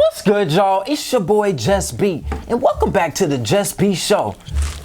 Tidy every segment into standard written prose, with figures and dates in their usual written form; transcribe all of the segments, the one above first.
What's good, y'all? It's your boy JusB, and welcome back to the JusB Show.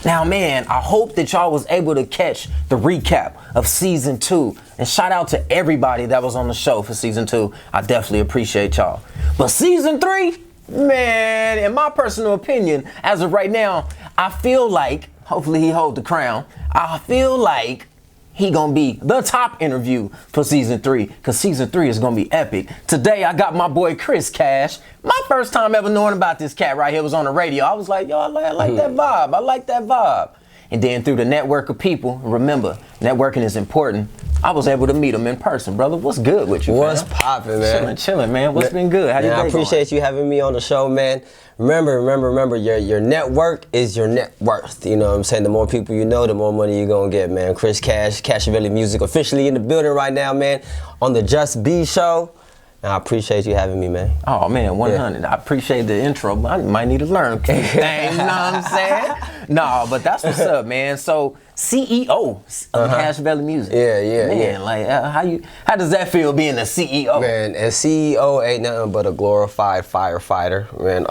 Now, man, I hope that y'all was able to catch the recap of season 2, and shout out to everybody that was on the show for season 2. I definitely appreciate y'all. But season 3, man, in my personal opinion, as of right now, I feel like, hopefully he hold the crown, I feel like he gonna be the top interview for season 3, because season 3 is gonna be epic. Today I got my boy Chris Cash. My first time ever knowing about this cat right here was on the radio. I was like, yo, I like that vibe. I like that vibe. And then through the network of people, remember, networking is important. I was able to meet him in person, brother. What's good with you, What's poppin', man? Chilling, man. What's been good? How you I appreciate you having me on the show, man. Remember, your network is your net worth. You know what I'm saying? The more people you know, the more money you're gonna get, man. Chris Cash, Cashavelli Music, officially in the building right now, man, on the JusB Show. And I appreciate you having me, man. Oh, man, 100. Yeah. I appreciate the intro, but I might need to learn a few things, you know what I'm saying? No, but that's what's up, man. So, CEO of Cashavelli Music. Yeah. Man, like, how does that feel being a CEO? Man, a CEO ain't nothing but a glorified firefighter, man.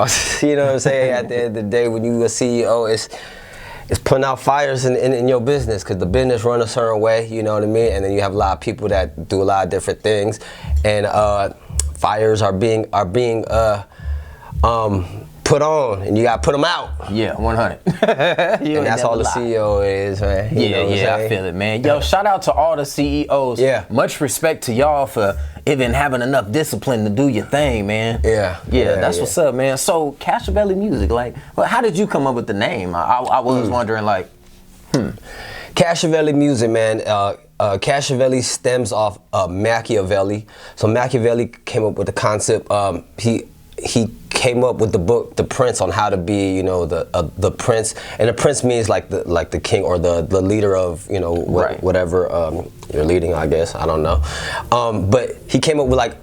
You know what I'm saying? At the end of the day, when you a CEO, it's putting out fires in your business, because the business run a certain way, you know what I mean? And then you have a lot of people that do a lot of different things, and fires are being put on, and you got to put them out. Yeah, 100. And that's all the CEO is, man. You know what I'm saying? I feel it, man. Yo, shout out to all the CEOs. Yeah. Much respect to y'all for even having enough discipline to do your thing, man. Yeah, that's what's up, man. So, Cashavelli Music, like, well, how did you come up with the name? I was wondering, like, Cashavelli Music, man. Cashavelli stems off Machiavelli. So Machiavelli came up with the concept. He came up with the book, The Prince, on how to be, you know, the prince. And the prince means like the king, or the leader of, you know, whatever you're leading, I guess. I don't know. But he came up with like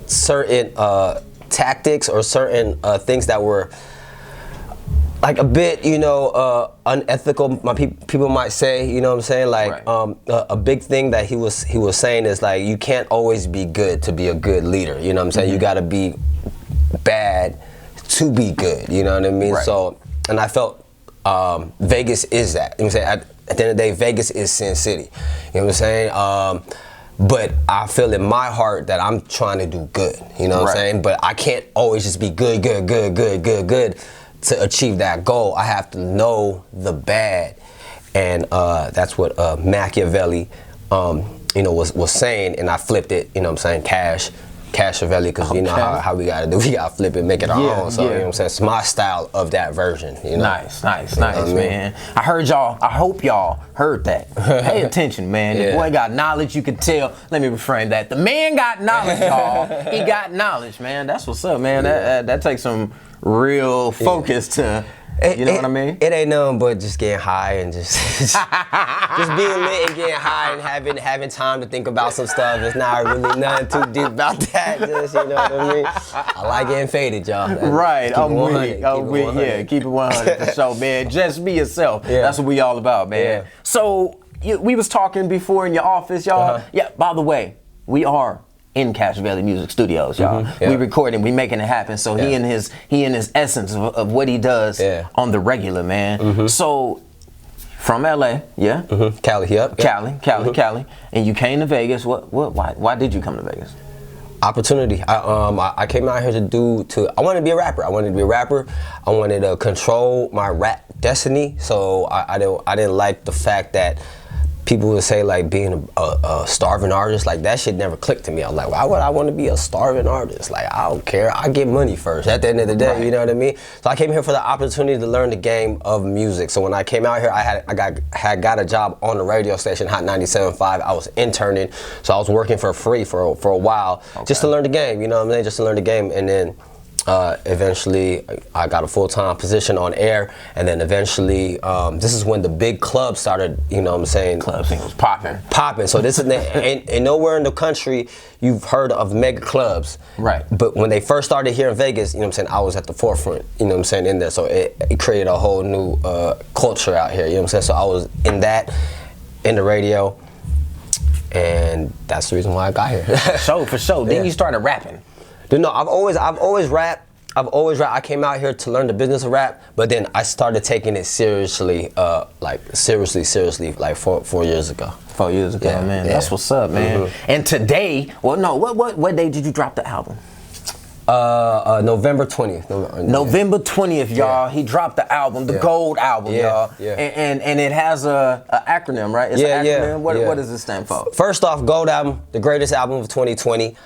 certain tactics, or certain things that were like a bit, you know, unethical, people might say, you know what I'm saying? Like, a big thing that he was saying is, like, you can't always be good to be a good leader, you know what I'm saying? You gotta be bad to be good, you know what I mean? So, and I felt Vegas is that. You know what I'm saying? At the end of the day, Vegas is Sin City, you know what I'm saying? But I feel in my heart that I'm trying to do good, you know what I'm saying? But I can't always just be good to achieve that goal. I have to know the bad, and that's what Machiavelli, you know, was saying, and I flipped it. You know what I'm saying? Cashavelli, because you know how we gotta do. We gotta flip it, make it our own. So you know what I'm saying? It's my style of that version. You know? Nice, man. I heard y'all. I hope y'all heard that. Pay attention, man. The boy got knowledge. You can tell. Let me reframe that. The man got knowledge, y'all. He got knowledge, man. That's what's up, man. That takes some real focus to, you know what I mean? It ain't nothing but just getting high and just being lit and getting high and having time to think about some stuff. It's not really nothing too deep about that. Just, you know what I mean? I like getting faded, y'all. Right. Keep it 100 for sure, man. Just be yourself. Yeah. That's what we all about, man. Yeah. So we was talking before in your office, y'all. Yeah. By the way, we are in Cashavelli Music Studios, y'all. We recording, we making it happen. So he in his essence of what he does on the regular, man. So from LA, Cali, Cali, and you came to Vegas. Why did you come to Vegas? Opportunity. I came out here I wanted to be a rapper. I wanted to control my rap destiny. So I didn't like the fact that people would say, like, being a starving artist, like, that shit never clicked to me. I was like, why would I want to be a starving artist? Like, I don't care. I get money first at the end of the day, you know what I mean? So I came here for the opportunity to learn the game of music. So when I came out here, I got a job on the radio station, Hot 97.5. I was interning, so I was working for free for a while, just to learn the game, you know what I mean? Just to learn the game, and then eventually I got a full-time position on air, and then eventually this is when the big clubs started, you know what I'm saying? Club scene was popping. So this is ain't nowhere in the country you've heard of mega clubs. Right. But when they first started here in Vegas, you know what I'm saying, I was at the forefront, you know what I'm saying, in there. So it created a whole new culture out here, you know what I'm saying? So I was in the radio, and that's the reason why I got here. For sure. Then you started rapping. No, I've always rapped. I've always rap. I came out here to learn the business of rap, but then I started taking it seriously, seriously, like 4 years ago. 4 years ago, Yeah, man. yeah. That's what's up, man. And today, well, no, what day did you drop the album? November 20th. November 20th, y'all. He dropped the album, the Gold album, y'all. Yeah. And it has a acronym, right? It's an acronym. What does it stand for? First off, Gold album, the greatest album of 2020.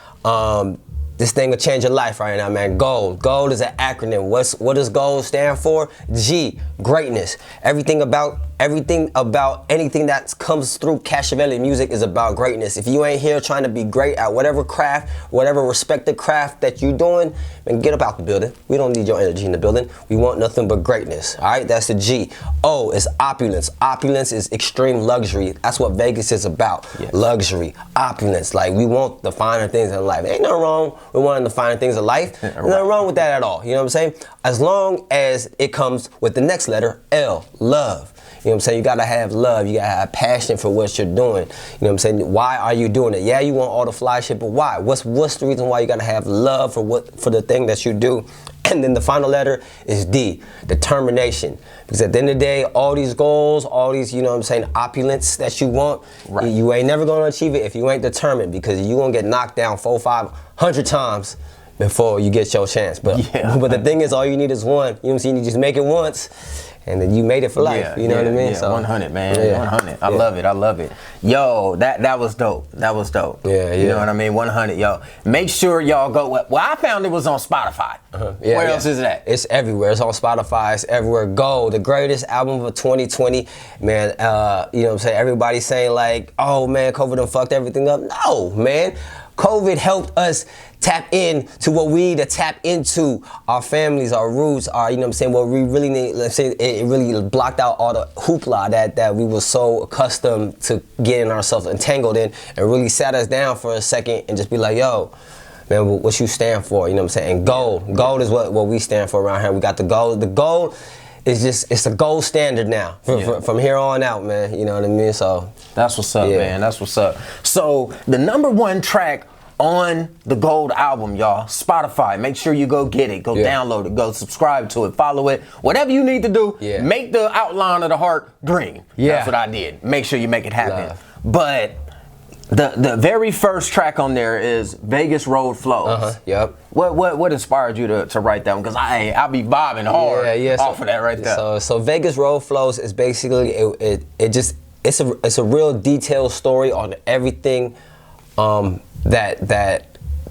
This thing will change your life right now, man. Gold. Gold is an acronym. What does gold stand for? G, greatness. Everything about anything that comes through Cashavelli music is about greatness. If you ain't here trying to be great at whatever craft, whatever respected craft that you're doing, man, get up out the building. We don't need your energy in the building. We want nothing but greatness. All right, that's the G. O is opulence. Opulence is extreme luxury. That's what Vegas is about. Yes. Luxury, opulence. Like, we want the finer things in life. Ain't nothing wrong with wanting the finer things in life. There's nothing wrong with that at all. You know what I'm saying? As long as it comes with the next letter, L, love. You know what I'm saying? You gotta have love. You gotta have passion for what you're doing. You know what I'm saying? Why are you doing it? Yeah, you want all the fly shit, but why? What's the reason why you gotta have love for the thing that you do? And then the final letter is D, determination. Because at the end of the day, all these goals, all these, you know what I'm saying, opulence that you want, you ain't never gonna achieve it if you ain't determined, because you gonna get knocked down 400, 500 times before you get your chance. But the thing is, all you need is one. You know what I'm saying? You just make it once, and then you made it for life. You know what I mean? Yeah, So 100, man. 100. I love it. I love it. Yo, that was dope. That was dope. Yeah. You know what I mean? 100, yo. Make sure y'all go. Well, I found it was on Spotify. Where else is it at? It's everywhere. It's on Spotify. It's everywhere. Go. The greatest album of 2020. Man, you know what I'm saying? Everybody's saying like, oh man, COVID done fucked everything up. No, man. COVID helped us tap in to what we need to tap into, our families, our roots, our, you know what I'm saying, what we really need. Let's say it really blocked out all the hoopla that we were so accustomed to getting ourselves entangled in, and really sat us down for a second and just be like, yo, man, what you stand for, you know what I'm saying? And gold is what we stand for around here. We got the gold. The gold is just, it's a gold standard now from here on out, man. You know what I mean? So that's what's up, man. That's what's up. So the #1 track on the Gold album, y'all, Spotify. Make sure you go get it, go download it, go subscribe to it, follow it, whatever you need to do. Make the outline of the heart green. That's what I did. Make sure you make it happen. But the very first track on there is Vegas Road Flows. What inspired you to write that one? Because I'll be vibing hard off of that right there. So Vegas Road Flows is basically it's a real detailed story on everything that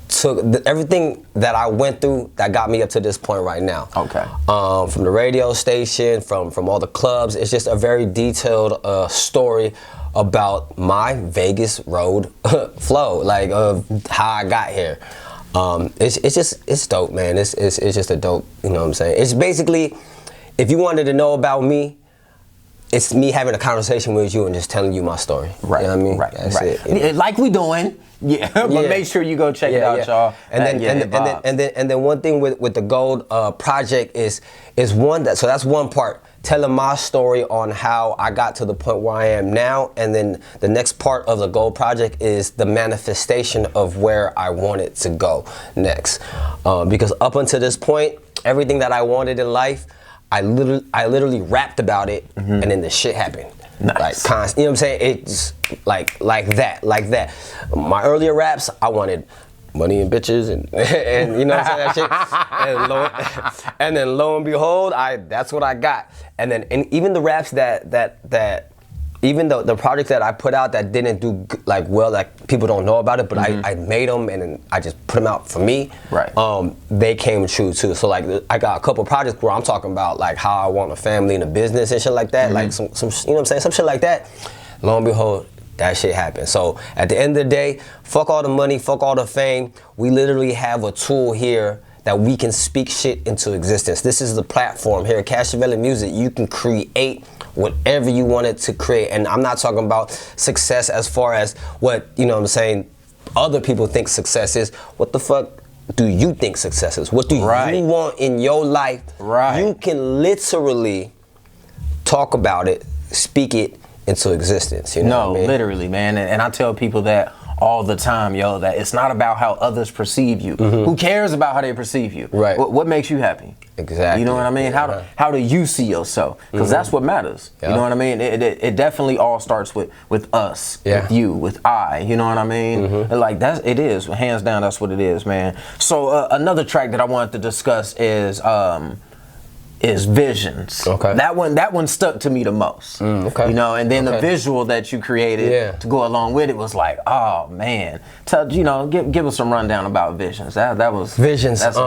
took everything that I went through that got me up to this point right now. Okay. From the radio station, from all the clubs, it's just a very detailed story about my Vegas road flow, like of how I got here. It's dope, man. It's just a dope, you know what I'm saying? It's basically, if you wanted to know about me, it's me having a conversation with you and just telling you my story. Right. You know what I mean? That's it. You know? Like we doing. But make sure you go check it out, y'all. And then one thing with the Gold project is one so that's one part, telling my story on how I got to the point where I am now, and then the next part of the Gold project is the manifestation of where I want it to go next. Because up until this point, everything that I wanted in life, I literally rapped about it, and then the shit happened. Nice. Like, you know what I'm saying? It's like that. My earlier raps, I wanted money and bitches and you know what I'm saying, that shit. And then lo and behold, that's what I got. And even the raps that even the projects that I put out that didn't do like well, like people don't know about it, but I made them and then I just put them out for me. Right. They came true too. So like I got a couple projects where I'm talking about like how I want a family and a business and shit like that, like some you know what I'm saying, some shit like that. Lo and behold, that shit happened. So at the end of the day, fuck all the money, fuck all the fame. We literally have a tool here that we can speak shit into existence. This is the platform here at Cashavelli Music. You can create whatever you wanted to create. And I'm not talking about success as far as what, you know what I'm saying, other people think success is. What the fuck do you think success is? What do you want in your life? You can literally talk about it, speak it into existence. You know what I mean? Literally, man. And I tell people that all the time, yo, that it's not about how others perceive you. Who cares about how they perceive you? Right. What makes you happy? Exactly. You know what I mean? How do you see yourself? Because that's what matters. Yeah. You know what I mean? It definitely all starts with us, with you, with I. You know what I mean? And like it is hands down. That's what it is, man. So another track that I wanted to discuss is Visions. Okay. That one stuck to me the most. Okay. You know, and then the visual that you created to go along with it was like, oh man. Give us some rundown about Visions. That was Visions. That's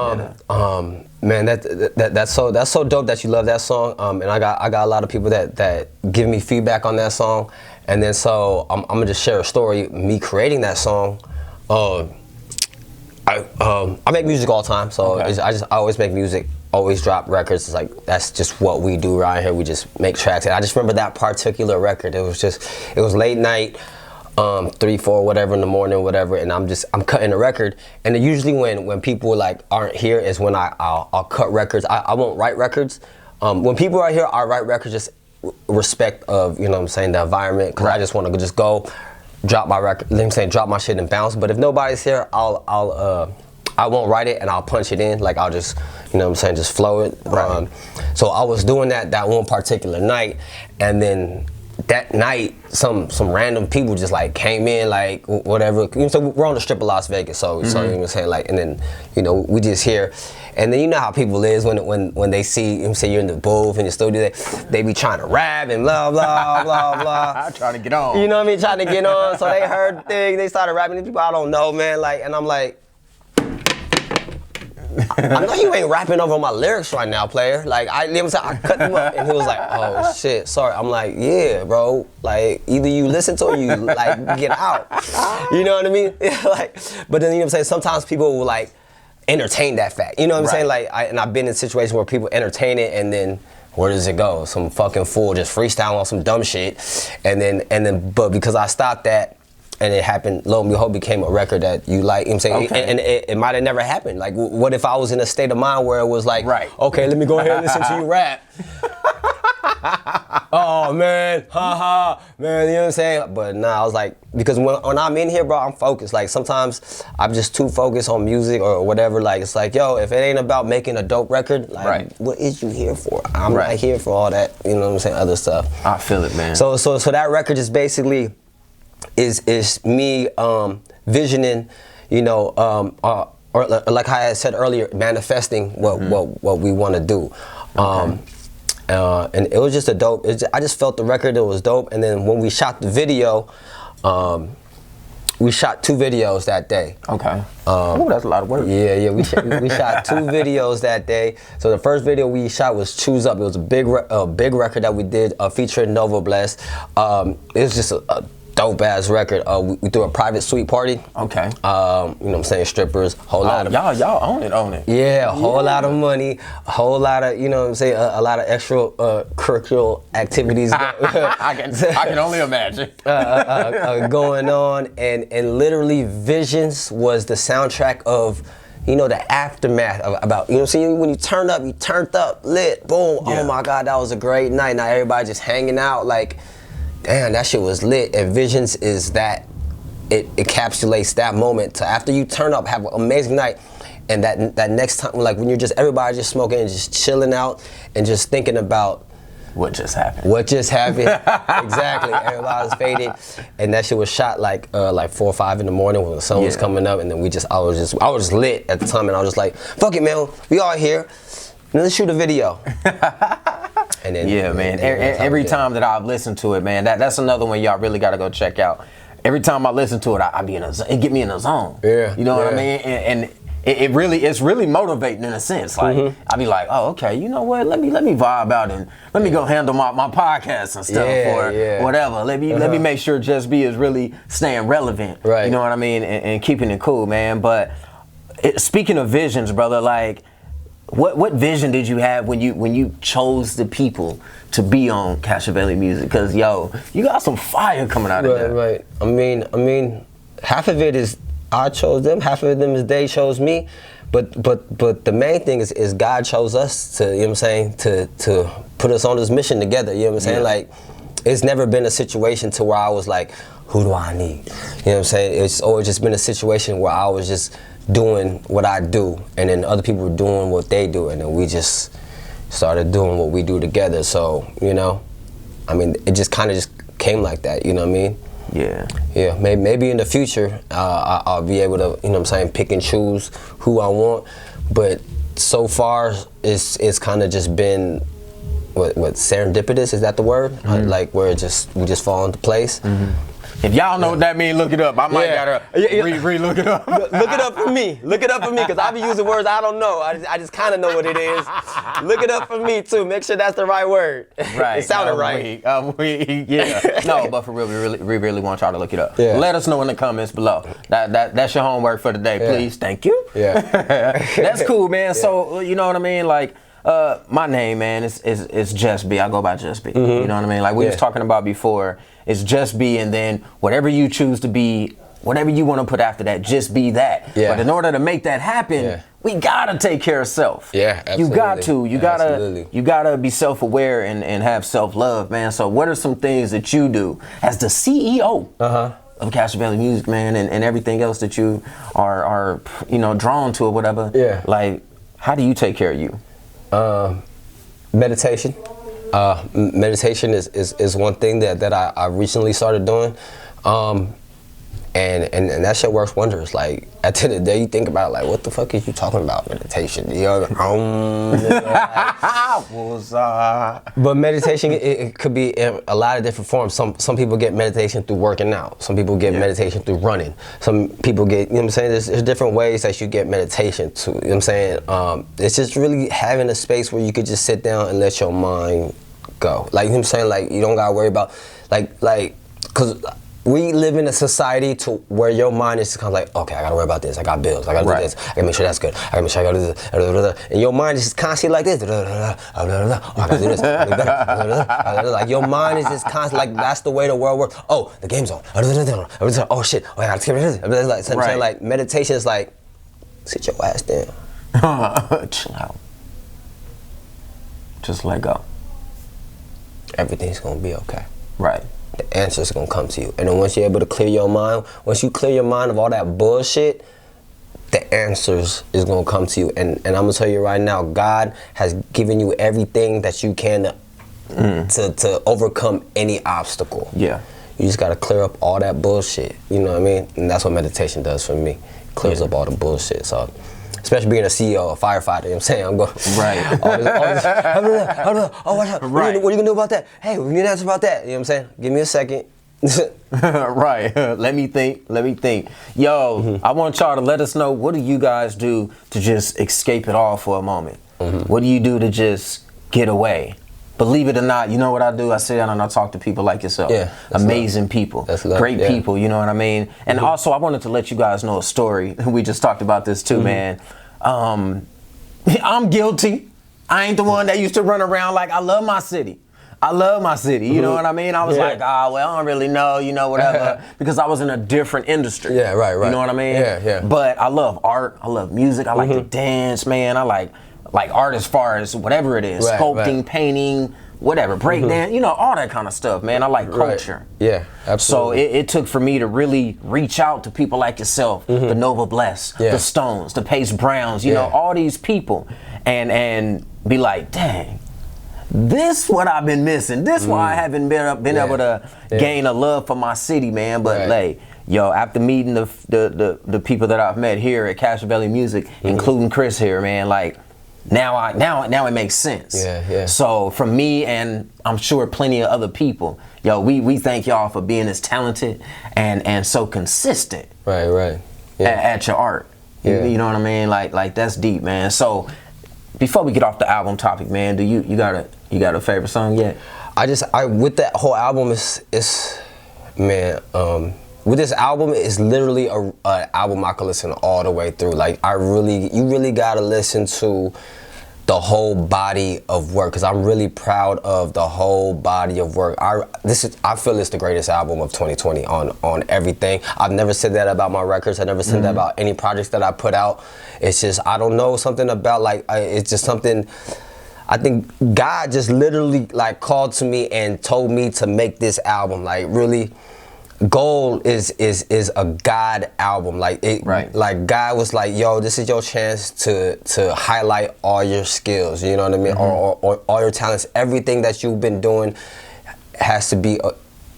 man, that's so dope that you love that song. And I got a lot of people that give me feedback on that song. And then so I'm gonna just share a story. Me creating that song. I make music all the time, so I always make music, always drop records. It's like that's just what we do around here. We just make tracks. And I just remember that particular record. It was late night, 3, 4, whatever in the morning, whatever. And I'm cutting a record. And then usually when people like aren't here is when I'll cut records. I won't write records. When people are here, I write records just respect of the environment. Cause I just want to just go. Drop my record, drop my shit and bounce. But if nobody's here, I won't write it and I'll punch it in. Like I'll just, just flow it. Right. So I was doing that one particular night, and then that night some random people just like came in, like whatever. So we're on the Strip of Las Vegas, so you know what I'm saying, like, and then we just hear. And then you know how people is when they see you're in the booth in the studio, they be trying to rap and blah blah blah blah. Trying to get on. You know what I mean? Trying to get on. So they heard the thing, they started rapping. These people I don't know, man. Like, and I'm like, I know you ain't rapping over my lyrics right now, player. Like, I cut them up, and he was like, oh shit, sorry. I'm like, yeah, bro. Like, either you listen to it or you like get out. You know what I mean? Like, but then you know what I'm saying. Sometimes people will like entertain that fact. You know what I'm saying? Like, and I've been in situations where people entertain it, and then where does it go? Some fucking fool just freestyle on some dumb shit, and then, but because I stopped that. And it happened, lo and behold, became a record that you like. You know what I'm saying? And it might have never happened. Like, what if I was in a state of mind where it was like, okay, let me go ahead and listen to you rap. Oh, man, haha, man, you know what I'm saying? But nah, I was like, because when I'm in here, bro, I'm focused. Like, sometimes I'm just too focused on music or whatever. Like, it's like, yo, if it ain't about making a dope record, like, what is you here for? I'm not here for all that, you know what I'm saying, other stuff. I feel it, man. So that record is basically, is me visioning, or like I had said earlier, manifesting what we want to do. And it was just a dope. I just felt the record, it was dope. And then when we shot the video, we shot 2 videos that day. Okay. That's a lot of work. Yeah. We shot 2 videos that day. So the first video we shot was Choose Up. It was a big record that we did featuring Nova Bless. It was just a dope ass record. We threw a private suite party. Okay. You know what I'm saying? Strippers, whole lot of y'all own it. Yeah, a whole lot of money, a whole lot of, you know what I'm saying, a lot of extra curricular activities. I can only imagine. Going on, and literally Visions was the soundtrack of, the aftermath of about, when you turned up, lit, boom, oh my God, that was a great night. Now everybody just hanging out, like, damn, that shit was lit. And Visions is that, it encapsulates that moment to after you turn up, have an amazing night, and that next time, like when you're just, everybody just smoking and just chilling out and just thinking about what just happened. Exactly. Everybody's faded, and that shit was shot like 4 or 5 in the morning when the sun was coming up, and then I was lit at the time, and I was just like, fuck it, man, we all here, let's shoot a video. And then, man. Every time that I've listened to it, man, that's another one y'all really got to go check out. Every time I listen to it, I be in a zone. It get me in a zone. Yeah. You know what I mean? And it's really motivating in a sense. Like I be like, oh, okay, you know what? Let me vibe out and let me go handle my podcast and stuff or whatever. Let me make sure JusB is really staying relevant. Right. You know what I mean? And keeping it cool, man. But speaking of visions, brother, like, what vision did you have when you chose the people to be on Cashavelli music? Because you got some fire coming out of that. Right. I mean, half of it is I chose them, half of them is they chose me, but the main thing is God chose us to, you know what I'm saying, to put us on this mission together. You know what I'm saying? Like, it's never been a situation to where I was like, who do I need? You know what I'm saying? It's always just been a situation where I was just doing what I do, and then other people were doing what they do, and then we just started doing what we do together. So, you know, I mean, it just kind of just came like that, you know what I mean? Yeah. Yeah, maybe in the future, I'll be able to, you know what I'm saying, pick and choose who I want, but so far, it's kind of just been, what serendipitous, is that the word? Like where we just fall into place. If y'all know what that means, look it up. I might gotta re-look it up. Look it up for me. Look it up for me, because I be using words I don't know. I just kind of know what it is. Look it up for me too. Make sure that's the right word. Right. It sounded right. Yeah. No, but for real, we really want y'all to look it up. Yeah. Let us know in the comments below. That's your homework for the day, please. Thank you. Yeah. That's cool, man. So you know what I mean, like. My name, man, is JusB. I go by JusB. You know what I mean? Like we was talking about before, it's JusB, and then whatever you choose to be, whatever you want to put after that, just be that. Yeah. But in order to make that happen, we gotta take care of self. Yeah, absolutely. You got to. You gotta be self-aware and have self-love, man. So what are some things that you do as the CEO of Cashavelli Music, man, and everything else that you are you know, drawn to or whatever? Yeah. Like, how do you take care of you? Meditation. Meditation is one thing that I recently started doing, and that shit works wonders. Like at the end of the day, you think about it, like, what the fuck is you talking about meditation? You know, but meditation, it could be in a lot of different forms. Some people get meditation through working out. Some people get meditation through running. Some people get, you know what I'm saying? There's different ways that you get meditation to, you know what I'm saying? It's just really having a space where you could just sit down and let your mind go. Like, you know what I'm saying? Like, you don't gotta worry about, cause we live in a society to where your mind is kind of like, okay, I gotta worry about this. I got bills. I gotta do this. I gotta make sure that's good. I gotta make sure I gotta do this. And your mind is just constantly like this. Oh, I gotta do this. Like your mind is just constantly like, that's the way the world works. Oh, the game's on. Oh shit. Oh, I gotta get rid of it. Like, so I'm saying, like, meditation is like, sit your ass down. Chill out. Just let go. Everything's gonna be okay. Right. The answer's gonna come to you. And then once you're able to clear your mind, once you clear your mind of all that bullshit, the answers is gonna come to you. And I'm gonna tell you right now, God has given you everything that you can to overcome any obstacle. Yeah. You just gotta clear up all that bullshit. You know what I mean? And that's what meditation does for me. Clears up all the bullshit. So, especially being a CEO, a firefighter, you know what I'm saying? I'm going, what are you gonna do about that? Hey, we need an answer about that. You know what I'm saying? Give me a second. Right. Let me think. Yo, I want y'all to let us know, what do you guys do to just escape it all for a moment? What do you do to just get away? Believe it or not, you know what I do? I sit down and I talk to people like yourself. Yeah, amazing people. Great people, you know what I mean? And also, I wanted to let you guys know a story. We just talked about this too, man. I'm guilty. I ain't the one that used to run around like, I love my city. You know what I mean? I was like, well, I don't really know, you know, whatever, because I was in a different industry. Yeah, right. You know what I mean? Yeah. But I love art. I love music. I like to dance, man. I like art as far as whatever it is, sculpting, painting, whatever, break dance, you know, all that kind of stuff, man. I like culture. Yeah, absolutely. So it took for me to really reach out to people like yourself, the Nova Bless, the Stones, the Pace Browns, you know, all these people, and be like, dang, this what I've been missing. This why I haven't been able to gain a love for my city, man. But like, yo, after meeting the people that I've met here at Cashavelli Music, including Chris here, man, like, now it makes sense. Yeah. So from me, and I'm sure plenty of other people, yo, we thank y'all for being as talented and so consistent. Right. At your art. You know what I mean? Like that's deep, man. So before we get off the album topic, man, you got a favorite song yet? With that whole album is man, with this album, it's literally a album I could listen all the way through. Like, you really gotta listen to the whole body of work, because I'm really proud of the whole body of work. I feel it's the greatest album of 2020 on everything. I've never said that about my records. I never said that about any projects that I put out. It's just, I don't know, something about, like, it's just something. I think God just literally like called to me and told me to make this album. Like really, Gold is a God album. Like it, like God was like, yo, this is your chance to highlight all your skills. You know what I mean? Or all your talents. Everything that you've been doing has to be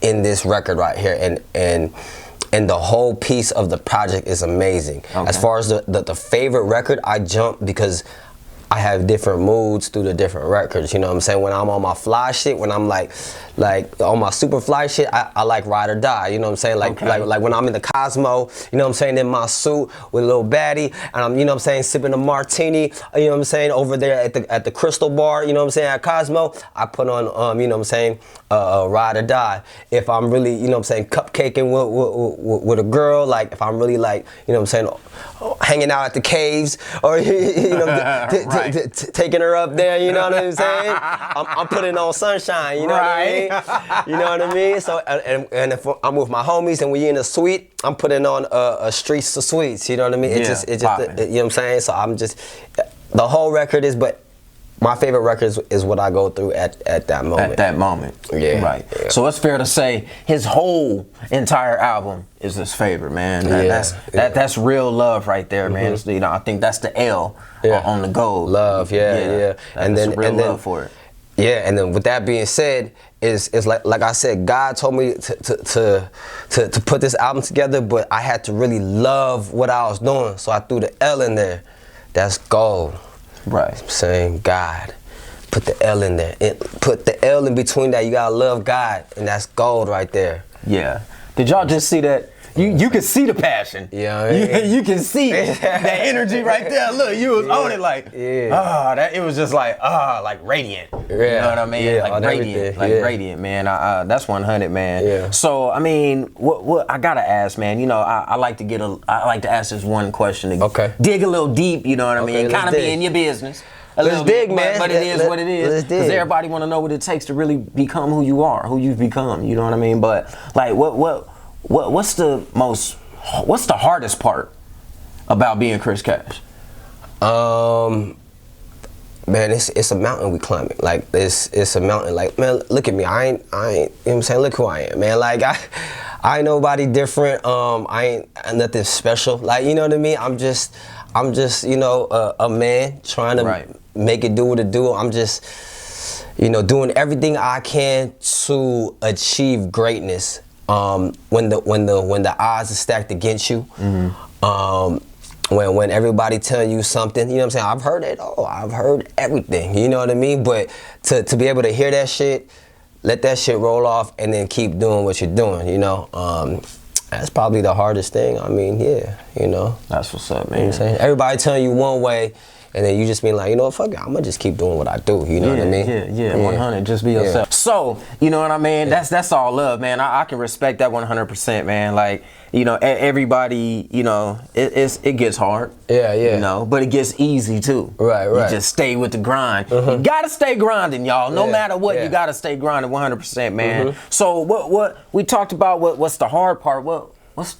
in this record right here. And the whole piece of the project is amazing. Okay. As far as the favorite record, I jumped because I have different moods through the different records. You know what I'm saying? When I'm on my fly shit, when I'm like on my super fly shit, I like Ride or Die. You know what I'm saying? Like when I'm in the Cosmo, you know what I'm saying, in my suit with a little baddie, and I'm, you know what I'm saying, sipping a martini, you know what I'm saying, over there at the Crystal Bar, you know what I'm saying, at Cosmo, I put on, you know what I'm saying, Ride or Die. If I'm really, you know what I'm saying, cupcaking with a girl, like if I'm really like, you know what I'm saying, hanging out at the caves, or you know, taking her up there, you know what I'm saying? I'm putting on Sunshine, you know what I mean? You know what I mean? So, and if I'm with my homies and we in a suite, I'm putting on a Streets to Sweets, you know what I mean? It just, you know what I'm saying? So I'm just, the whole record is, but my favorite record is what I go through at that moment. At that moment. Yeah. Right. Yeah. So it's fair to say his whole entire album is his favorite, man. That's real love right there, man. Mm-hmm. You know, I think that's the L on the Gold. Love, yeah. And then real love for it. Yeah, and then with that being said, is like I said, God told me to put this album together, but I had to really love what I was doing, so I threw the L in there. That's Gold. Right. I'm saying God. Put the L in there. Put the L in between that. You gotta love God, and that's Gold right there. Yeah. Did y'all just see that? You can see the passion. Yeah. You can see that energy right there. Look, you was on it like, it was just like radiant. Yeah. You know what I mean? Yeah, like radiant, radiant, man. That's 100, man. Yeah. So I mean, what I gotta ask, man. You know, I like to ask this one question. Okay. Dig a little deep. You know what I mean? Kind of be in your business. Let's dig, man. But it is what it is. Because everybody want to know what it takes to really become who you are, who you've become. You know what I mean? But like, what's the hardest part about being Chris Cash? Man, it's a mountain we climbing. Like it's a mountain. Like, man, look at me. I ain't. You know what I'm saying? Look who I am, man. Like I ain't nobody different. I ain't nothing special. Like, you know what I mean? I'm just you know, a man trying to make it do what it do. I'm just, you know, doing everything I can to achieve greatness. When the odds are stacked against you, when everybody telling you something, you know what I'm saying? I've heard it all. I've heard everything. You know what I mean? But to be able to hear that shit, let that shit roll off, and then keep doing what you're doing. You know, that's probably the hardest thing. I mean, you know. That's what's up, man. You know what I'm saying? Everybody telling you one way, and then you just being like, you know what, fuck it, I'm gonna just keep doing what I do. You know what I mean? Yeah, 100. Just be yourself. So, you know what I mean? That's all love, man. I can respect that 100%, man. Like, you know, everybody, you know, it gets hard. Yeah. You know, but it gets easy too. Right. You just stay with the grind. You gotta stay grinding, y'all. No matter what, you gotta stay grinding 100%, man. So what we talked about? What's the hard part? What's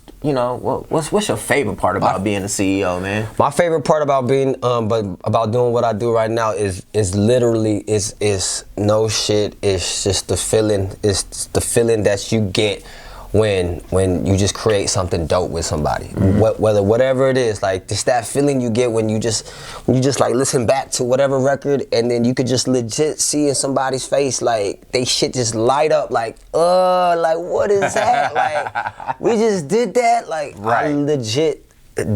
your favorite part about being a CEO, man? My favorite part about being about doing what I do right now is literally is no shit. It's just the feeling. It's the feeling that you get when you just create something dope with somebody. Whatever it is, like just that feeling you get when you just like listen back to whatever record, and then you could just legit see in somebody's face like they shit just light up, like what is that? Like we just did that. Like I legit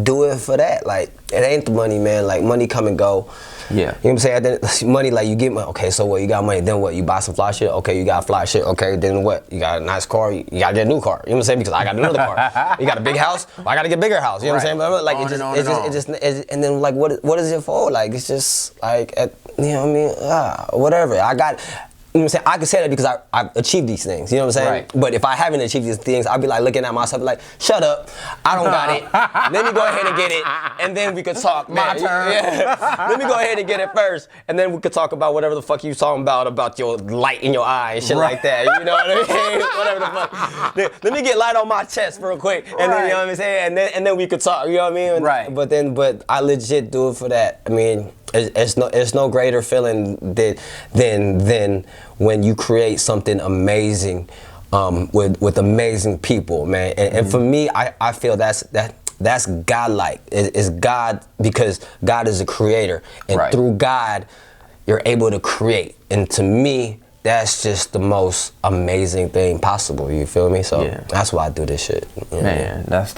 do it for that. Like it ain't the money, man. Like money come and go. Yeah. You know what I'm saying? Then money, like you get money. Okay, so what? You got money. Then what? You buy some fly shit. Okay, you got fly shit. Okay, then what? You got a nice car. You gotta get a new car. You know what I'm saying? Because I got another car. You got a big house. Well, I gotta get a bigger house. You know what I'm saying? Like and then like what is it for? Like it's just like you know what I mean? Whatever. I got. You know what I'm saying? I can say that because I've achieved these things. You know what I'm saying? Right. But if I haven't achieved these things, I'll be like looking at myself like, shut up, I don't got it. Let me go ahead and get it, and then we could talk. My turn. Yeah. Let me go ahead and get it first, and then we could talk about whatever the fuck you talking about your light in your eye and shit like that. You know what I mean? Whatever the fuck. Let me get light on my chest real quick, and then you know what I'm saying? And then we could talk. You know what I mean? Right. But I legit do it for that. I mean, it's no greater feeling than when you create something amazing with amazing people, man. And for me, I feel that's God-like. It's God, because God is a creator, and through God, you're able to create. And to me, that's just the most amazing thing possible. You feel me? So that's why I do this shit. Man, that's.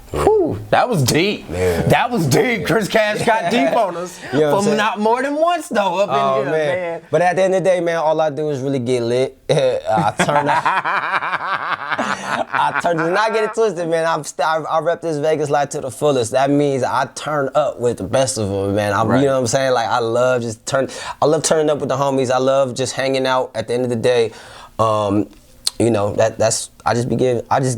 Whew, that was deep. Man. That was deep. Chris Cash got deep on us. You know for not more than once though up in here, man. But at the end of the day, man, all I do is really get lit. I turn up. Do not get it twisted, man. I rep this Vegas life to the fullest. That means I turn up with the best of them, man. You know what I'm saying? Like I love turning up with the homies. I love just hanging out. At the end of the day, you know, I just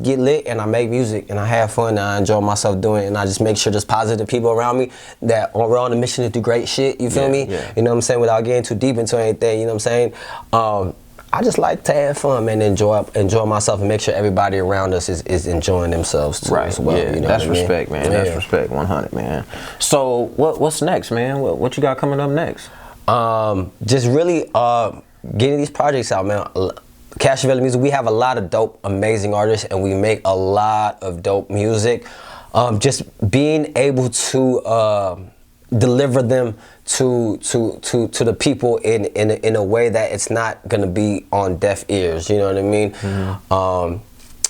get lit and I make music and I have fun and I enjoy myself doing it, and I just make sure there's positive people around me that we're on a mission to do great shit, you feel me? Yeah. You know what I'm saying? Without getting too deep into anything, you know what I'm saying? I just like to have fun, man, enjoy myself and make sure everybody around us is enjoying themselves too as well. Yeah, you know that's respect, man. That's respect, 100, man. So what's next, man? What you got coming up next? Just really getting these projects out, man. Cashavelli Music, we have a lot of dope, amazing artists, and we make a lot of dope music. Just being able to deliver them to the people in a way that it's not gonna be on deaf ears. You know what I mean? Mm-hmm.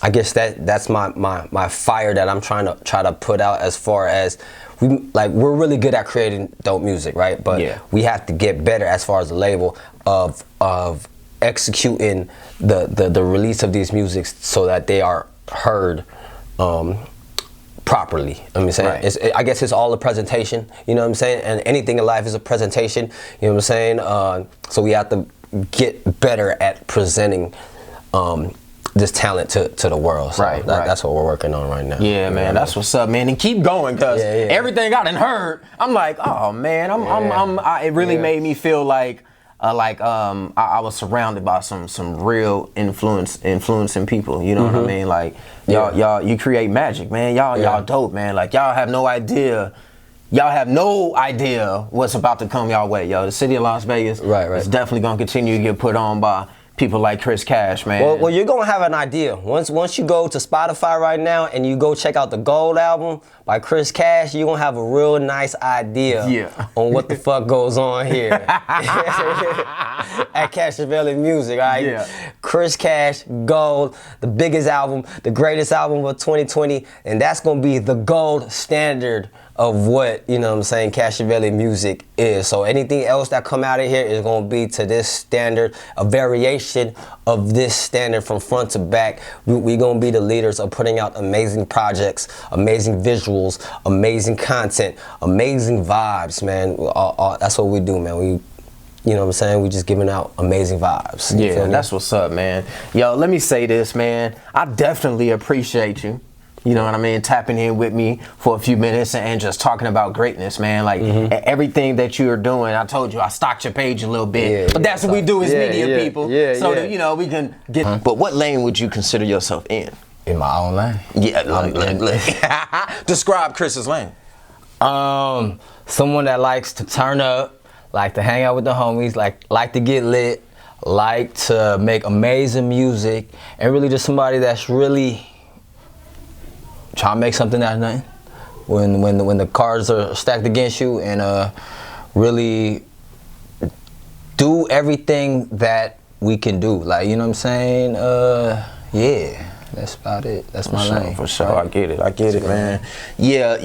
I guess that's my fire that I'm trying to put out, as far as we're really good at creating dope music, right? But we have to get better as far as the label of executing the release of these musics so that they are heard properly. I mean, I guess it's all a presentation. You know what I'm saying? And anything in life is a presentation. You know what I'm saying? So we have to get better at presenting this talent to the world. So that's what we're working on right now. Yeah, man, that's what's up, man. And keep going, cause everything I done heard, I'm like, oh man, it really made me feel like I was surrounded by some real influencing people. You know what I mean? Like y'all, you create magic, man. Y'all dope, man. Like y'all have no idea. Y'all have no idea what's about to come y'all way, yo. The city of Las Vegas is definitely gonna continue to get put on by people like Chris Cash, man. Well, you're gonna have an idea once you go to Spotify right now and you go check out the Gold album by Chris Cash. You're gonna have a real nice idea on what the fuck goes on here at Cashavelli Music, right? Yeah. Chris Cash, Gold, the biggest album, the greatest album of 2020, and that's gonna be the gold standard of what, you know what I'm saying, Cashavelli Music is. So anything else that come out of here is gonna be to this standard, a variation of this standard from front to back. We gonna be the leaders of putting out amazing projects, amazing visuals, amazing content, amazing vibes, man. That's what we do, man. We, you know what I'm saying? We just giving out amazing vibes. Yeah, that's what's up, man. Yo, let me say this, man. I definitely appreciate you. You know what I mean? Tapping in with me for a few minutes and just talking about greatness, man. Like everything that you're doing, I told you I stocked your page a little bit, but that's what we do as media people. So that, you know, we can get. But what lane would you consider yourself in? In my own lane. Yeah. Describe Chris's lane. Someone that likes to turn up, like to hang out with the homies, like to get lit, like to make amazing music, and really just somebody that's really try to make something out of nothing when the cards are stacked against you, and really do everything that we can do. Like, you know what I'm saying? Yeah, that's about it. That's my lane. For sure, right? I get it, man. Yeah,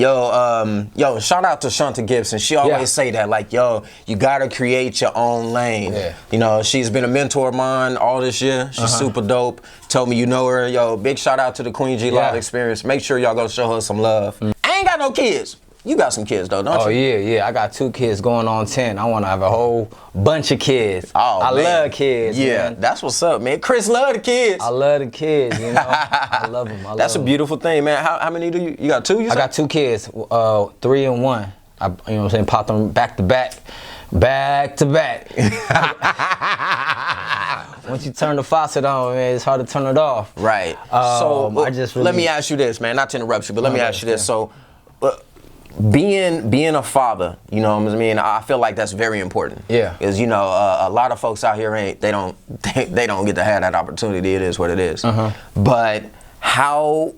yo, shout out to Shanta Gibson. She always say that, like, yo, you gotta create your own lane. Yeah. You know, she's been a mentor of mine all this year. She's super dope. Told me you know her. Yo, big shout out to the Queen G Live Experience. Make sure y'all go show her some love. I ain't got no kids. You got some kids though, don't you? Oh yeah. I got 2 kids going on 10. I want to have a whole bunch of kids. Oh, I love kids. Yeah, man. That's what's up, man. Chris love the kids. I love the kids. You know, I love them. That's a beautiful thing, man. How many do you got? 2? I got 2 kids. 3 and 1. You know what I'm saying? Popped them back to back. Once you turn the faucet on, man, it's hard to turn it off. Right. So let me ask you this, man. Not to interrupt you, but let me ask you this. So, being a father, you know what I mean? I feel like that's very important. Yeah. Because, you know, a lot of folks out here they don't get to have that opportunity. It is what it is. But how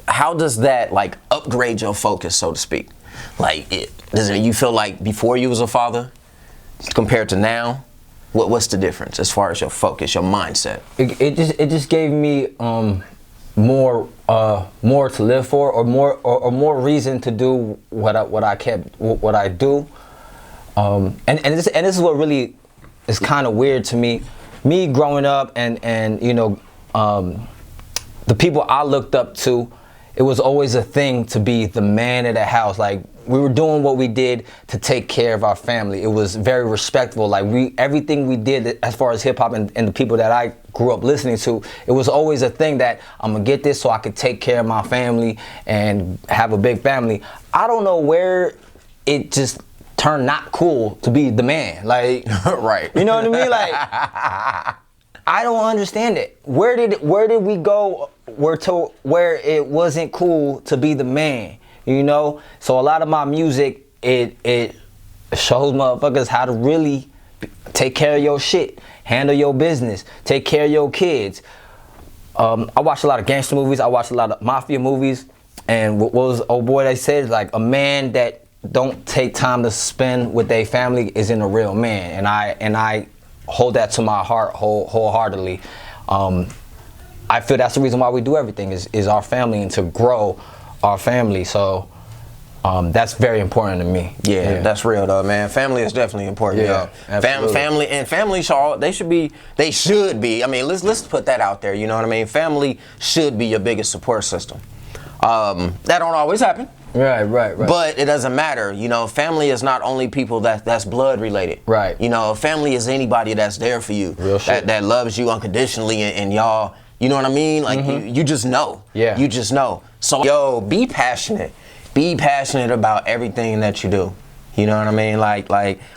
does that like upgrade your focus, so to speak? Like, you feel like before you was a father compared to now, what's the difference as far as your focus, your mindset? It just gave me more to live for, or more reason to do what I do. And this is what really is kind of weird to me. Me growing up and you know, the people I looked up to, it was always a thing to be the man of the house. Like, we were doing what we did to take care of our family. It was very respectful. Like, everything we did as far as hip hop and the people that I grew up listening to, it was always a thing that I'm gonna get this so I could take care of my family and have a big family. I don't know where it just turned not cool to be the man. Like, right. You know what I mean? Like, I don't understand it. Where did we go where it wasn't cool to be the man? You know? So a lot of my music, it shows motherfuckers how to really take care of your shit, handle your business, take care of your kids. I watch a lot of gangster movies. I watch a lot of mafia movies. And what was old boy they said, like, a man that don't take time to spend with their family isn't a real man. And I hold that to my heart wholeheartedly. I feel that's the reason why we do everything is our family and to grow our family. So that's very important to me. Yeah, that's real though, man. Family is definitely important. Yeah, Family should be. I mean, let's put that out there. You know what I mean? Family should be your biggest support system. That don't always happen. Right. But it doesn't matter. You know, family is not only people that's blood related. Right. You know, family is anybody that's there for you. Real shit. That loves you unconditionally and y'all, you know what I mean? Like, you just know. Yeah. You just know. So, yo, be passionate. Be passionate about everything that you do. You know what I mean? Like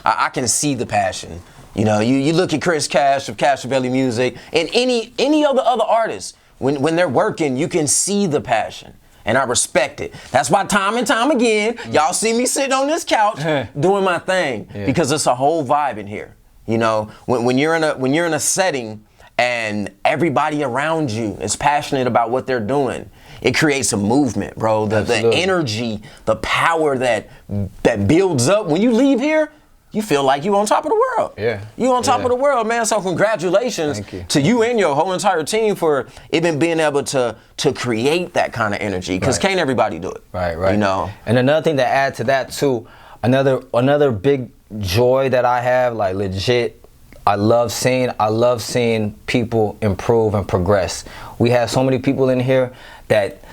I can see the passion. You know, you look at Chris Cash of Cashavelli Music and any of the other artists, when they're working, you can see the passion. And I respect it. That's why time and time again, y'all see me sitting on this couch doing my thing, because it's a whole vibe in here. You know, when you're in a setting and everybody around you is passionate about what they're doing, it creates a movement, bro. The energy, the power that builds up when you leave here. You feel like you on top of the world. Yeah. You on top of the world, man. So congratulations to you and your whole entire team for even being able to create that kind of energy. Because can't everybody do it? Right. You know. And another thing to add to that too, another big joy that I have, like legit, I love seeing people improve and progress. We have so many people in here that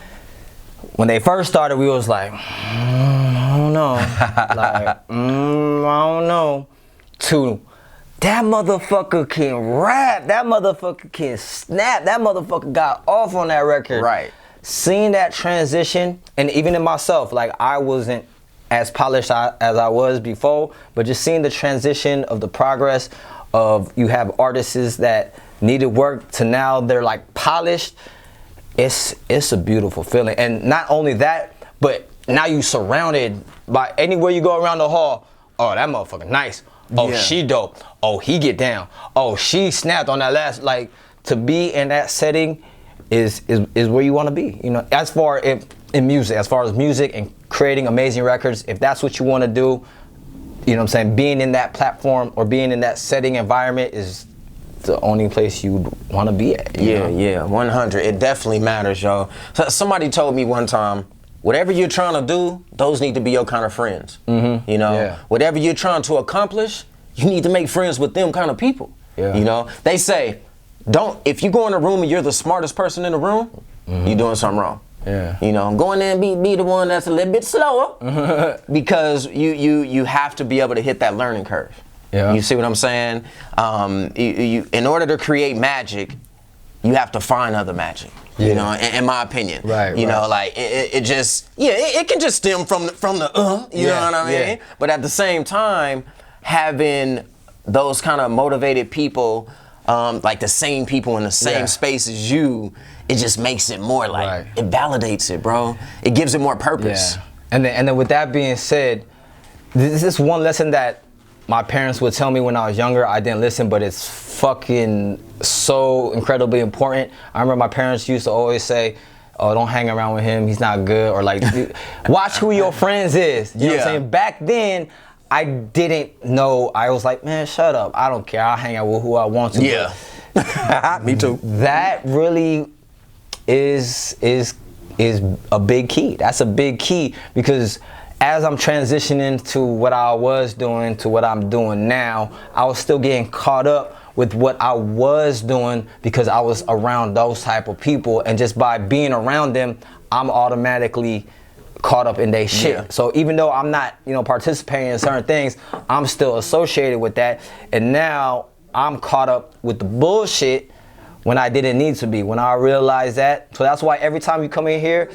when they first started, we was like, I don't know. I don't know. To, that motherfucker can rap. That motherfucker can snap. That motherfucker got off on that record. Right. Seeing that transition, and even in myself, like, I wasn't as polished as I was before, but just seeing the transition of the progress of, you have artists that needed work to now they're like polished. It's a beautiful feeling. And not only that, but now you surrounded by, anywhere you go around the hall, oh, that motherfucker nice. Oh, she dope. Oh, he get down. Oh, she snapped on that last. Like, to be in that setting is where you want to be. You know, as far as music and creating amazing records, if that's what you want to do, you know what I'm saying, being in that platform or being in that setting environment is the only place you want to be at. You know? 100. It definitely matters, y'all. So somebody told me one time, whatever you're trying to do, those need to be your kind of friends. You know, whatever you're trying to accomplish, you need to make friends with them kind of people. You know, they say, if you go in a room and you're the smartest person in the room, you're doing something wrong. You know, go in there and be the one that's a little bit slower, because you have to be able to hit that learning curve. You see what I'm saying? In order to create magic, you have to find other magic. You know, in my opinion. You know, like it just, it can just stem from the you know what I mean? But at the same time, having those kind of motivated people, like the same people in the same space as you, it just makes it more like, it validates it, bro. It gives it more purpose. And then with that being said, this is one lesson that my parents would tell me when I was younger. I didn't listen, but it's fucking so incredibly important. I remember my parents used to always say, oh, don't hang around with him, he's not good, or like, watch who your friends is. You know what I'm saying? Back then, I didn't know. I was like, man, shut up. I don't care. I'll hang out with who I want to. Yeah. Me too. That really is a big key. That's a big key, because as I'm transitioning to what I was doing to what I'm doing now, I was still getting caught up with what I was doing because I was around those type of people, and just by being around them, I'm automatically caught up in their shit. Yeah. So even though I'm not, participating in certain things, I'm still associated with that, and now I'm caught up with the bullshit when I didn't need to be. When I realized that, so that's why every time you come in here,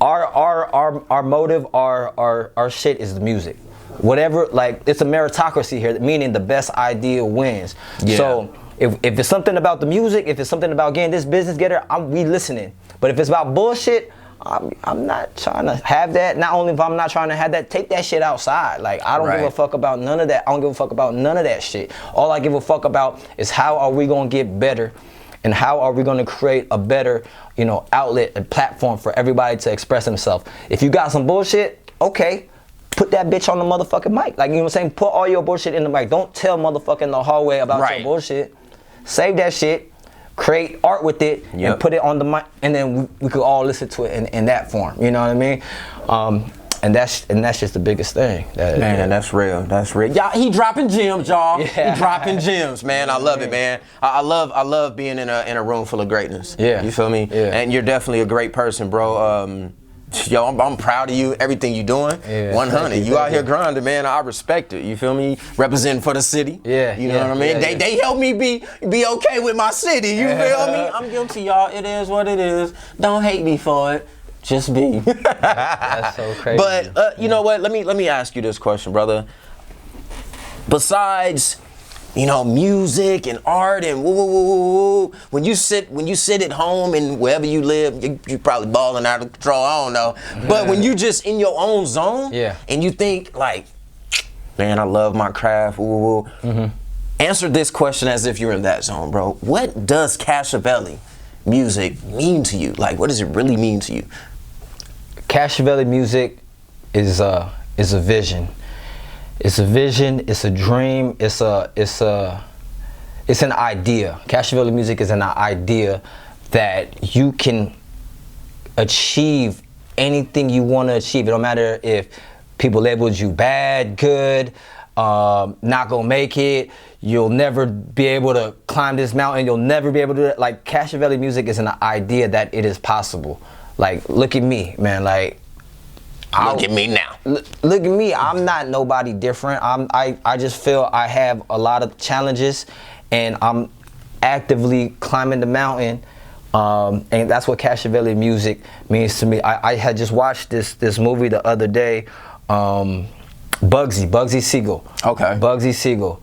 our motive, our shit is the music. Whatever, like, it's a meritocracy here, meaning the best idea wins. Yeah. So if it's something about the music, if it's something about getting this business together, we listening. But if it's about bullshit, I'm not trying to have that. Not only if I'm not trying to have that, take that shit outside. Like, I don't give a fuck about none of that. I don't give a fuck about none of that shit. All I give a fuck about is how are we gonna get better, and how are we gonna create a better, outlet and platform for everybody to express themselves. If you got some bullshit, okay, put that bitch on the motherfucking mic. Like, you know what I'm saying? Put all your bullshit in the mic. Don't tell motherfucker in the hallway about your bullshit. Save that shit. Create art with it and put it on the mic, and then we could all listen to it in that form. You know what I mean? And that's just the biggest thing. That's real. That's real. Y'all, he dropping gems, y'all. Yeah. He dropping gems, man. I love it, man. I love being in a room full of greatness. Yeah. You feel me? Yeah. And you're definitely a great person, bro. Yo, I'm proud of you, everything you doing. Yeah, 100. You out here grinding, man. I respect it. You feel me? Representing for the city. Yeah. You know what I mean? They help me be okay with my city. You feel me? I'm guilty, y'all. It is what it is. Don't hate me for it. Just be. That's so crazy. But you know what? Let me ask you this question, brother. Besides, music and art and woo, when you sit at home and wherever you live, you probably balling out of control, I don't know. But when you just in your own zone, and you think like, man, I love my craft, answer this question as if you're in that zone, bro. What does Cashavelli music mean to you? Like, what does it really mean to you? Cashavelli music is a vision. It's a vision, it's a dream, it's an idea. Cashavelli music is an idea that you can achieve anything you want to achieve. It don't matter if people labeled you bad, good, not gonna make it, you'll never be able to climb this mountain, you'll never be able to do it. Like, Cashavelli music is an idea that it is possible. Like, look at me, man, like, look at me now. Look at me. I'm not nobody different. I just feel I have a lot of challenges, and I'm actively climbing the mountain. And that's what Cashavelli music means to me. I had just watched this movie the other day, Bugsy Siegel. Okay. Bugsy Siegel.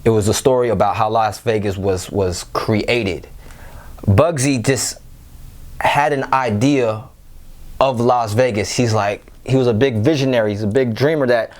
It was a story about how Las Vegas was created. Bugsy just had an idea of Las Vegas. He was a big visionary. He's a big dreamer that,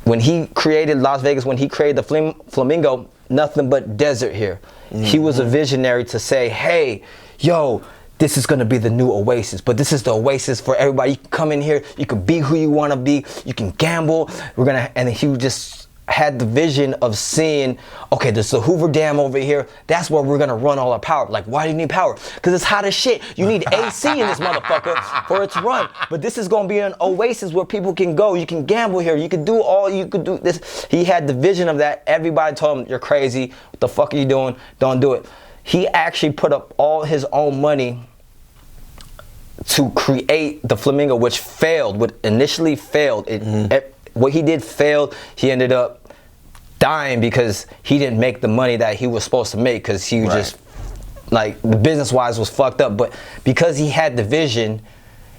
when he created Las Vegas, when he created the Flamingo, nothing but desert here. Mm-hmm. He was a visionary to say, hey, yo, this is gonna be the new oasis, but this is the oasis for everybody. You can come in here, you can be who you wanna be, you can gamble, and he just had the vision of seeing, okay, there's the Hoover Dam over here, that's where we're gonna run all our power. Like, why do you need power? Because it's hot as shit. You need AC in this motherfucker for it to run. But this is gonna be an oasis where people can go, you can gamble here, you can do all you could do this. He had the vision of that. Everybody told him, you're crazy, what the fuck are you doing? Don't do it. He actually put up all his own money to create the Flamingo, which initially failed. What he did failed. He ended up dying because he didn't make the money that he was supposed to make, because he just, like, the business-wise was fucked up. But because he had the vision,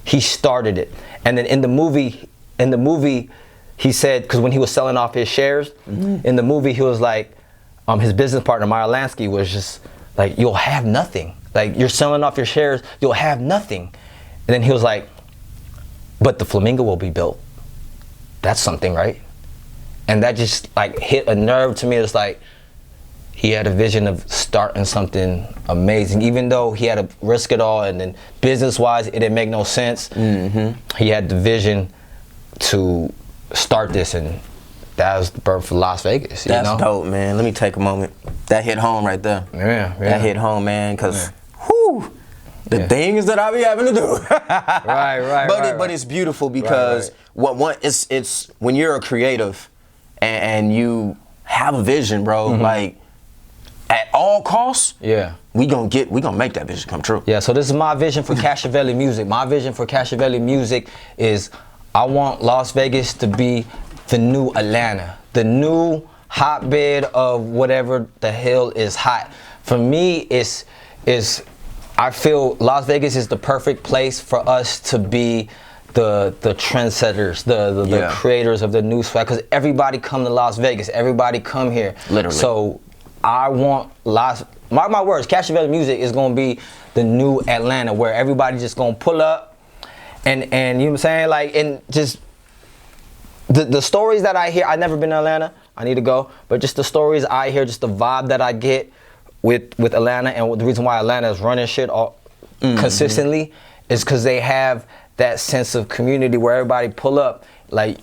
he started it. And then in the movie, he said, because when he was selling off his shares, in the movie he was like, his business partner, Meyer Lansky, was just like, you'll have nothing. Like, you're selling off your shares, you'll have nothing. And then he was like, but the Flamingo will be built. That's something, right? And that just like hit a nerve to me. It's like he had a vision of starting something amazing, even though he had to risk it all, and then business-wise, it didn't make no sense. He had the vision to start this, and that was the birth of Las Vegas. That's dope, man. Let me take a moment. That hit home right there. Yeah. That hit home, man, because the things that I be having to do. But it's beautiful because it's when you're a creative and you have a vision, bro, like at all costs, we gonna make that vision come true. Yeah, so this is my vision for Cashavelli music. My vision for Cashavelli music is I want Las Vegas to be the new Atlanta, the new hotbed of whatever the hell is hot. For me, I feel Las Vegas is the perfect place for us to be the trendsetters, the creators of the new swag, because everybody come to Las Vegas, everybody come here. Literally. So I want mark my words, Cashavelli music is gonna be the new Atlanta, where everybody just gonna pull up and you know what I'm saying? Like, and just the stories that I hear, I've never been to Atlanta, I need to go, but just the stories I hear, just the vibe that I get with Atlanta, and the reason why Atlanta is running shit consistently is because they have that sense of community where everybody pull up. Like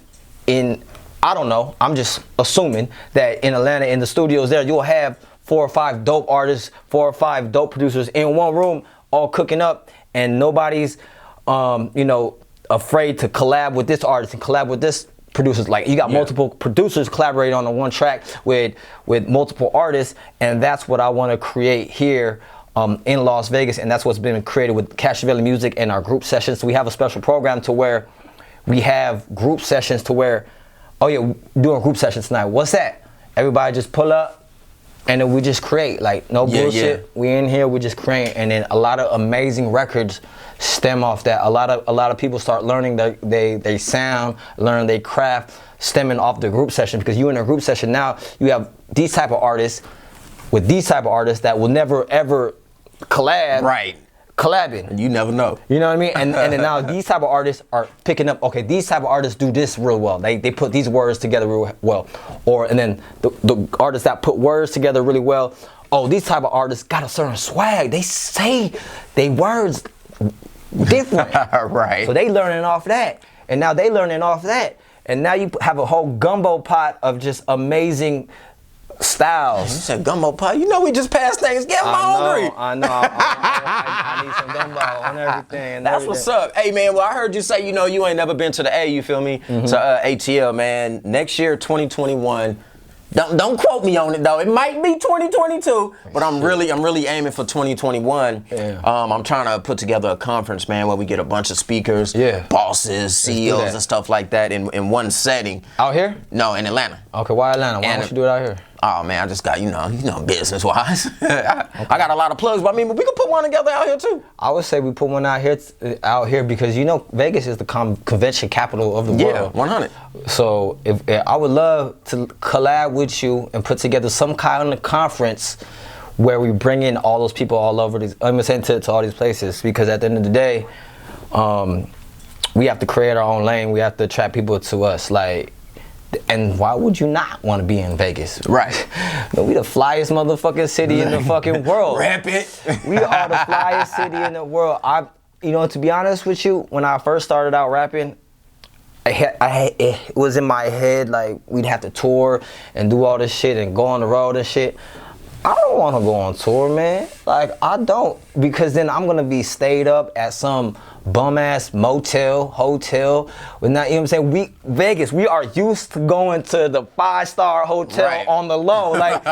I don't know, I'm just assuming that in Atlanta, in the studios there, you'll have 4 or 5 dope artists, 4 or 5 dope producers in one room, all cooking up, and nobody's, afraid to collab with this artist and collab with this producers. Like, you got multiple producers collaborating on the one track with multiple artists, and that's what I want to create here in Las Vegas, and that's what's been created with Cashavelli music and our group sessions. So we have a special program to where we have group sessions to where, oh yeah, we're doing group sessions tonight. What's that? Everybody just pull up, and then we just create. Like, no bullshit. We in here, we just create, and then a lot of amazing records stem off that. A lot of people start learning they sound, learn they craft, stemming off the group session, because you in a group session now, you have these type of artists with these type of artists that will never ever collabing. And you never know. You know what I mean? And then now these type of artists are picking up, okay, these type of artists do this real well. They put these words together real well. And then the artists that put words together really well, oh, these type of artists got a certain swag. They say they words different. Right. So they learning off that. And now they learning off that. And now you have a whole gumbo pot of just amazing styles. You said gumbo pot. You know we just passed Thanksgiving. I'm hungry. I know. I need some gumbo on everything. That's what's up. Hey, man, well, I heard you say, you ain't never been to the A, you feel me? To ATL, man. Next year, 2021. Don't quote me on it, though. It might be 2022, but I'm really aiming for 2021. Yeah. I'm trying to put together a conference, man, where we get a bunch of speakers, bosses, CEOs, and stuff like that in one setting. Out here? No, in Atlanta. Okay, why Atlanta? Why don't you do it out here? Oh man, I just got, business-wise. I got a lot of plugs, but I mean, we could put one together out here too. I would say we put one out here because Vegas is the convention capital of the world. Yeah, 100. So if I would love to collab with you and put together some kind of conference where we bring in all those people all over these, I'm saying to all these places, because at the end of the day, we have to create our own lane. We have to attract people to us, like. And why would you not want to be in Vegas? Right. We the flyest motherfucking city in the fucking world. Rap it. We are the flyest city in the world. To be honest with you, when I first started out rapping, it was in my head like we'd have to tour and do all this shit and go on the road and shit. I don't want to go on tour, man. Like, I don't, because then I'm gonna be stayed up at some bum ass motel, hotel. With not, Vegas, we are used to going to the 5-star hotel on the low. Like,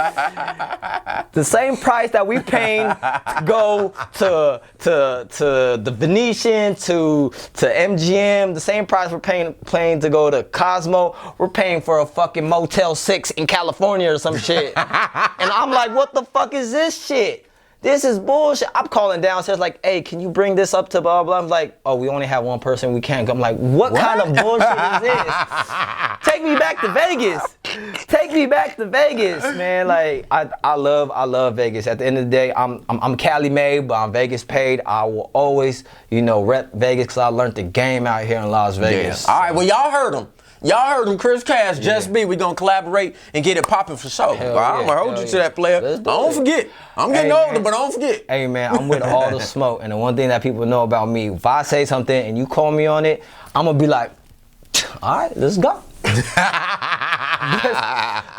the same price that we paying to go to the Venetian, to MGM, the same price we're paying to go to Cosmo, we're paying for a fucking Motel 6 in California or some shit. And I'm like, what the fuck is this shit? This is bullshit. I'm calling downstairs like, hey, can you bring this up to blah, blah? I'm like, oh, we only have one person. We can't go. I'm like, what kind of bullshit is this? Take me back to Vegas. Take take me back to Vegas, man. Like I love Vegas. At the end of the day, I'm Cali made, but I'm Vegas paid. I will always, rep Vegas because I learned the game out here in Las Vegas. Yeah. All right, well, y'all heard him. Y'all heard him, Chris Cash, JusB. We gonna collaborate and get it popping for sure. I'm gonna hold you to that, player. Don't forget. I'm getting older, but don't forget. Hey, man, I'm with all the smoke. And the one thing that people know about me, if I say something and you call me on it, I'm gonna be like, all right, let's go.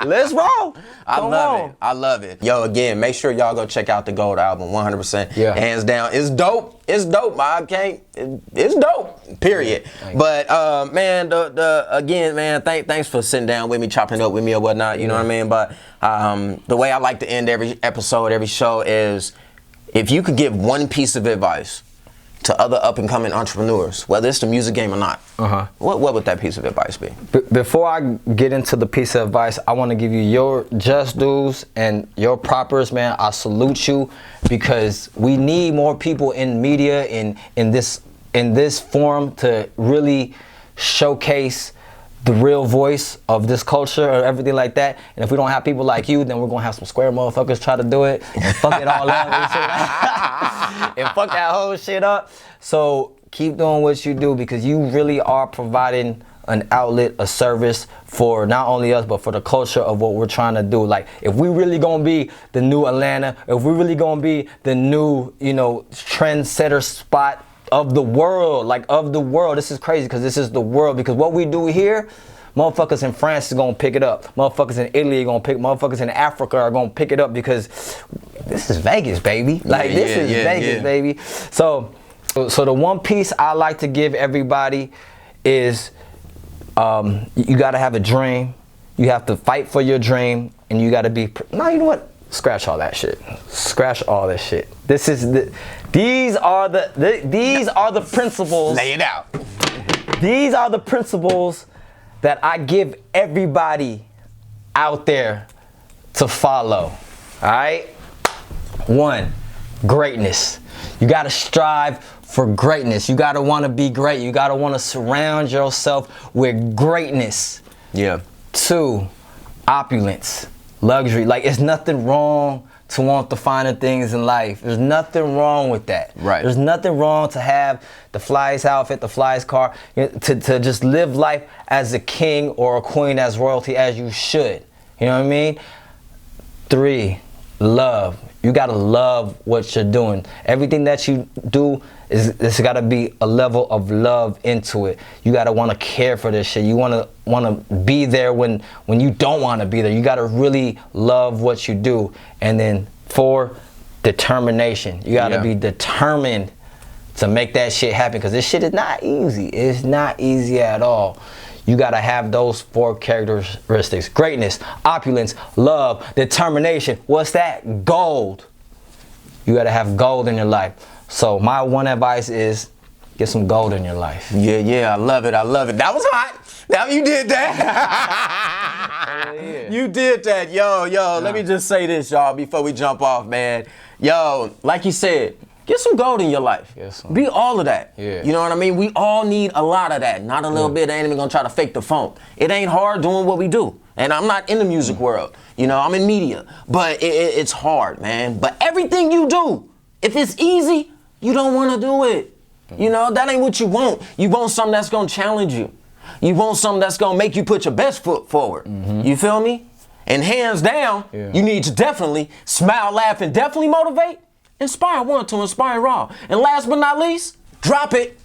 Let's roll. I love it. Yo, again, make sure y'all go check out the Gold album, 100%. Yeah. Hands down. It's dope. It's dope. It's dope. Period. But man, again, man, thanks for sitting down with me, chopping it up with me or whatnot. You know what I mean? But the way I like to end every episode, every show is, if you could give one piece of advice to other up-and-coming entrepreneurs, whether it's the music game or not, what would that piece of advice be? Before I get into the piece of advice, I want to give you your just dues and your propers, man. I salute you, because we need more people in media in this forum to really showcase the real voice of this culture or everything like that. And if we don't have people like you, then we're gonna have some square motherfuckers try to do it and fuck it all up and fuck that whole shit up. So keep doing what you do, because you really are providing an outlet, a service for not only us, but for the culture of what we're trying to do. Like, if we really gonna be the new Atlanta, if we really gonna be the new, trendsetter spot of the world, this is crazy, because this is the world, because what we do here, motherfuckers in France is gonna pick it up, motherfuckers in Italy are gonna pick, motherfuckers in Africa are gonna pick it up, because this is Vegas, baby. Like, this is Vegas, baby. So the one piece I like to give everybody is, you gotta have a dream, you have to fight for your dream, and you gotta be, you know what? Scratch all that shit. Scratch all that shit. These are the principles. Lay it out. These are the principles that I give everybody out there to follow. All right? 1, greatness. You got to strive for greatness. You got to want to be great. You got to want to surround yourself with greatness. Yeah. 2, opulence. Luxury. Like, it's nothing wrong to want the finer things in life. There's nothing wrong with that. Right. There's nothing wrong to have the flyest outfit, the flyest car, to just live life as a king or a queen, as royalty as you should. You know what I mean? 3, love. You gotta love what you're doing. Everything that you do there's gotta be a level of love into it. You gotta wanna care for this shit. You wanna be there when you don't wanna be there. You gotta really love what you do. And then 4, determination. You gotta be determined to make that shit happen, because this shit is not easy. It's not easy at all. You gotta have those 4 characteristics: greatness, opulence, love, determination. What's that? Gold. You gotta have gold in your life. So my one advice is, get some gold in your life. Yeah, I love it. That was hot. Now you did that. You did that. Yo, let me just say this, y'all, before we jump off, man. Yo, like you said, get some gold in your life. Be all of that. Yeah. You know what I mean? We all need a lot of that. Not a little bit. I ain't even gonna try to fake the funk. It ain't hard doing what we do. And I'm not in the music world. I'm in media. But it's hard, man. But everything you do, if it's easy, you don't want to do it. That ain't what you want. You want something that's gonna challenge you. You want something that's gonna make you put your best foot forward. You feel me? And hands down, you need to definitely smile, laugh, and definitely motivate. Inspire one to inspire all. And last but not least, drop it.